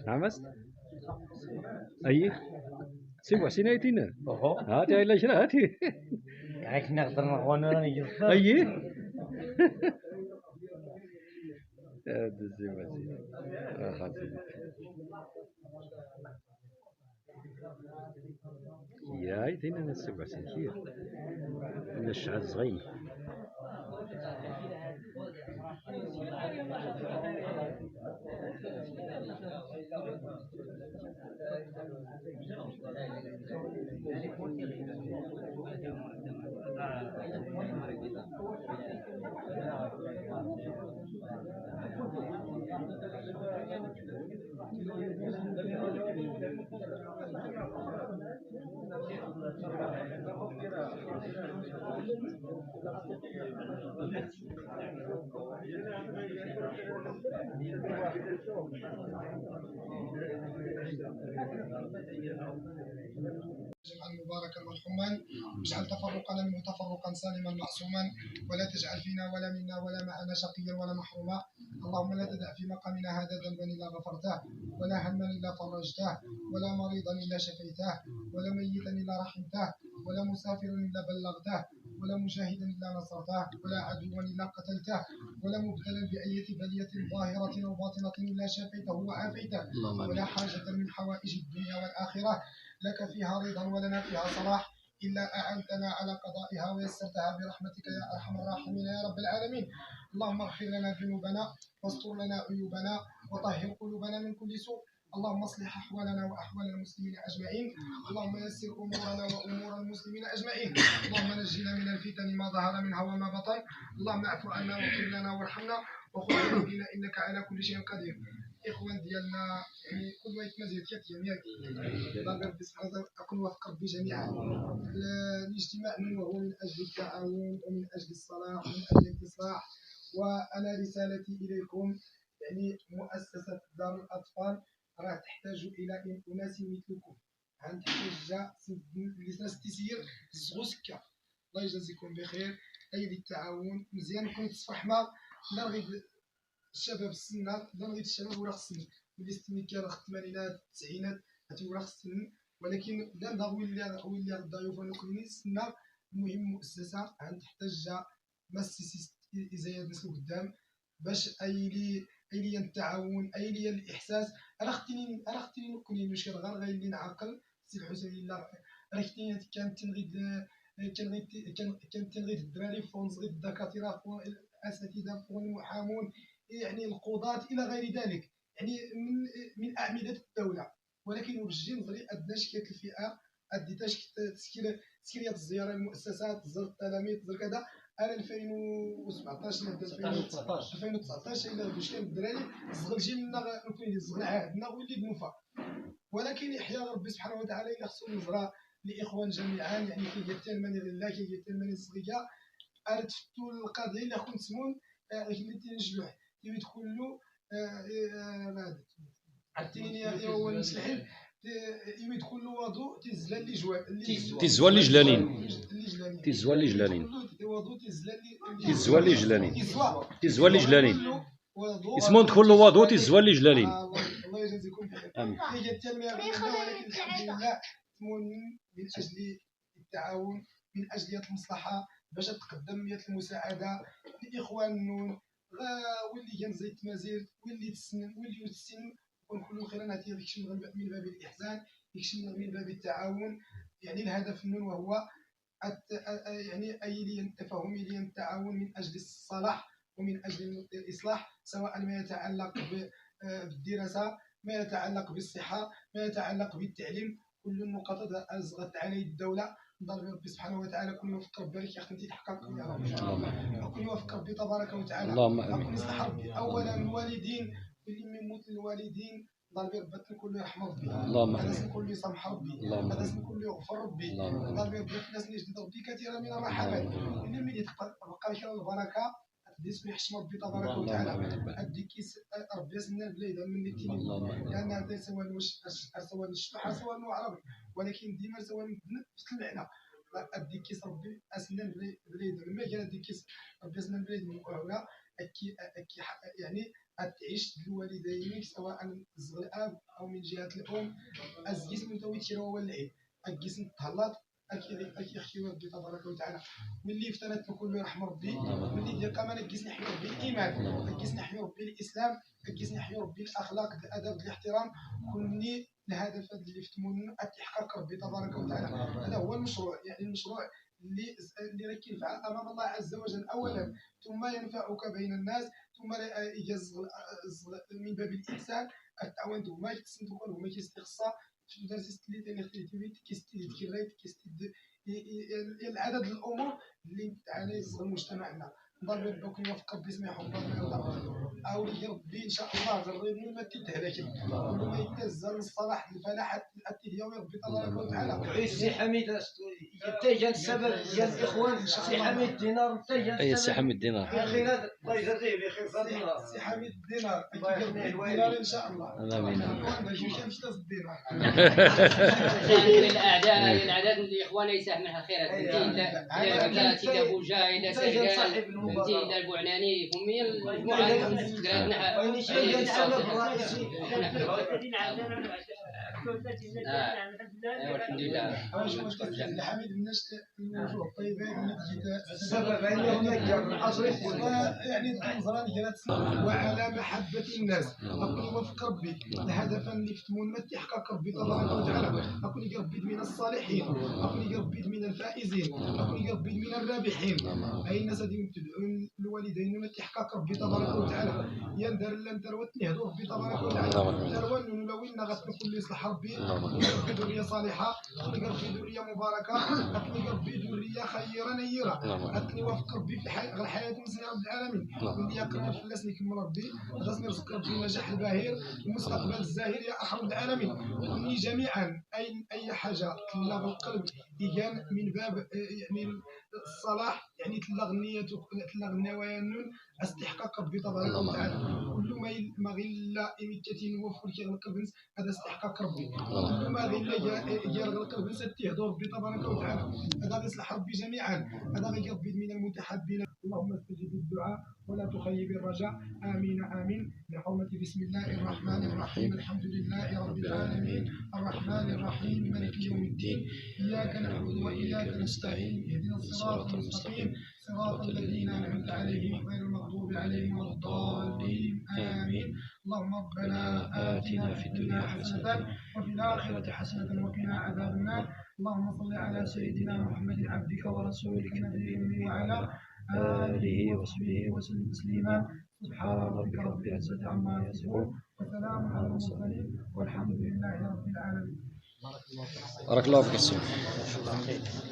عمس أي سوى سينايتنا أوه هاتي إلا شرا هاتي يعني كنا نقدر نغنوا راني جلسنا أي هذا سوى سينايتنا يا يدينا نسوى سنكير نشعل صغير اجعل مباركا مرحوما واجعل تفرقنا منه تفرقا سالما معصوما ولا تجعل فينا ولا منا ولا معنا شقيا ولا محروما. اللهم لا تدع في مقامنا هذا ذنبا الا غفرته ولا هما الا فرجته ولا مريضا الا شفيته ولا ميتا الا رحمته ولا مسافرا الا بلغته ولا مجاهدا الا نصرته ولا عدوا الا قتلته ولا مبتلا باية بلية ظاهرة او باطنة الا شفيته وعافيته ولا حاجة من حوائج الدنيا والاخرة لك فيها رضا ولنا فيها صلاح إلا أعنتنا على قضائها ويسرتها برحمتك يا أرحم الراحمين يا رب العالمين. اللهم اغفر لنا ذنوبنا واستر لنا عيوبنا وطهر قلوبنا من كل سوء. اللهم اصلح أحوالنا وأحوال المسلمين أجمعين. اللهم يسر أمورنا وأمور المسلمين أجمعين. اللهم نجنا من الفتن ما ظهر منها وما بطن. اللهم اعف عنا واغفر لنا وارحمنا وخذ بنا إنك على كل شيء قدير. اخوان ديالنا يعني كل واحد مزيد كيتيام ياك الله ربي سبحانه وتعالى اكون وفق ربي جميعا. الاجتماع وهو من اجل التعاون ومن اجل الصلاح ومن اجل الاصلاح. وانا رسالتي اليكم يعني مؤسسه دار الاطفال راه تحتاج الى اناس مثلكم. غنحتاج اللي تيسير الصغو سكه. الله يجازيكم بخير. اي للتعاون مزيان نكون تصفحنا لا غير الشباب السنات لا نريد الشباب ولا السن اللي ستني كان في الثمانينات التسعينات هاتي ولا السن ولكن لا نضغوا اللي الضيوف ونكوني السنة. المهم مؤسسة غتحتاج مؤسسة إزايد نسلو قدام باش أي لي التعاون أي لي الإحساس. أنا ختيني نكوني مشكل غير اللي نعقل سي الحسين لا راه ختيني كانت تنغيد الدراري فون صغير الدكاترة فون الأساتذة فون المحامون يعني القضاة إلى غير ذلك يعني من أعمدة الدولة. ولكن وبجي نظري أدنى شكاية الفئة أديتاش تسكيريات الزيارة للمؤسسات تزور التلاميذ تزور كذا. أنا 2017 2019 إلى باش كان الدراري الصغر جي لنا نكون الصغر عهدنا ولي بنوفا. ولكن يحيى ربي سبحانه وتعالى إلا خصو نظرة لإخوان جميعا يعني كي يتلمني لله كي يتلمني الصغية أنا تفتو القضية اللي خون تسمون اللي تنجلوح يدخل له عرفتيني هو المسلحين يدخل له وضوء تزلل لي تزوال لي جلالين تزوال لي جلالين تزوال لي جلالين تزوال لي جلالين اسمه دخل له وضوء تزوال لي جلالين. الله يجازيكم بخير. هي التلميذ ولكن الحمد لله من أجل التعاون من أجل المصلحة باش تقدم المساعدة لإخوان النون واللي كنزيد تمازير واللي تسنن واللي يتسن ونكونوا خير ناتي يكشف من باب الإحسان يكشف من باب التعاون. يعني الهدف منه وهو يعني أي التفاهم لي التعاون من أجل الصلاح ومن أجل الإصلاح سواء ما يتعلق بالدراسة ما يتعلق بالصحة ما يتعلق بالتعليم. كل النقاط أزغت عليه الدولة. نضرب ربي سبحانه وتعالى كل يوفق ربي لك يا اخي انت تحقق يا رب كل يوفق ربي تبارك وتعالى. اللهم امين. كل يصلح ربي اولا الوالدين اللي من يموت الوالدين ضرب ربي كل يرحم ربي. اللهم امين. هذا كل يسامح ربي. هذا كل يغفر ربي. ضرب ربي الناس اللي جدد ربي كثيرا من الرحمات اللي من يتبقى لك البركه ديس يحشم ربي تبارك وتعالى. اديك ربي يسمنا البلاد من التين لان هذا سواء سواء الشطح سواء العربي ولكن ديما سواء في المعنى اديك ربي اسنا البلاد لما كان اديك ربي اسنا البلاد هنا يعني تعيش الوالدين سواء زغ الاب او من جهه الام ازجيس من تويتير هو العيب اجيس نتهلط اكي يخشيو ربي تبارك وتعالى ملي فتنت كل رحم ربي ملي ديال كمان اجيس نحيو ربي الايمان اجيس نحيو ربي الاسلام اجيس نحيو ربي الاخلاق الادب الاحترام كلني الهدف اللي فتمون تحقق ربي تبارك وتعالى. هذا هو المشروع، يعني المشروع اللي راه كينفع امام الله عز وجل اولا، ثم ينفعك بين الناس، ثم يجز من باب الاحسان التعاون هما يتصندقون هما كيستخصا في درس اللي تختلف كيستيد كيريت كيستيد العدد الامور اللي تعاني مجتمعنا. نضرب ربكم يوفق باسم حب ويرضى اولي ربي ان شاء الله جربني ما تتهلك كل ما يتنزل الصلاح الفلاح التهيا ربي تبارك وتعالى. سي حميد انت جا السبب ديال الاخوان سي حميد دينار انت جا السبب. اي سي حميد دينار بخير الله يجزيه بخير صديق سي حميد دينار دينار ان شاء الله. امين. الاعداء الاعداد الاخوان يساهمها خيرات الدين سيدي ابو جاي سهل فهمتي البوعناني هما المجموعه الحمد لله. الحميد من الوجوه الطيبه من السبب يعني تنظران جلات وعلى محبه الناس اكون يوفق ربي الهدف اللي فتمون ما تحقق ربي تبارك وتعالى. اكون يربي من الصالحين، اكون يربي من الفائزين، اكون يربي من الرابحين. اي الناس اللي تدعون الوالدين ما تحقق ربي تبارك وتعالى. يا ندار لا ندار وتنهدوا ربي تبارك وتعالى. داروا لو ان غتكون يصلح ربي يربي ذريه صالحه، يربي ذريه مباركه، يربي ذريه خيره نيره، أتني وفق ربي في الحياه مسلم رب العالمين. واللي يقرا فلسني كمل ربي رزقني رزق ربي النجاح الباهر المستقبل الزاهر يا ارحم العالمين. كوني جميعا اي حاجه تلغ القلب يجان من باب يعني الصلاح، يعني تلغ النيه تلغ النوايا استحقاق ربي تبارك وتعالى. كل ما غلا إمكتين وفر كي القلب هذا استحقاق ربي. كل ما غلا جار القلب ستهدو ربي تبارك وتعالى. هذا يصلح ربي جميعا، هذا يربي من المتحابين. اللهم استجب الدعاء ولا تخيب الرجاء. امين امين. بحرمه بسم الله الرحمن الرحيم. الحمد لله رب العالمين الرحمن الرحيم مالك يوم الدين. اياك نعبد واياك نستعين. اهدنا الصراط المستقيم صراط الذين انعمت عليهم غير المغضوب عليهم ولا الضالين. امين. اللهم ربنا آتنا في الدنيا حسنة وفي الآخرة حسنة وقنا عذاب النار. اللهم صل على سيدنا محمد عبدك ورسولك نبينا وعلى آله وصحبه وسلم تسليما. سبحان ربك رب العزة عما يصفون وسلام على المرسلين والحمد لله رب العالمين. بارك الله فيك.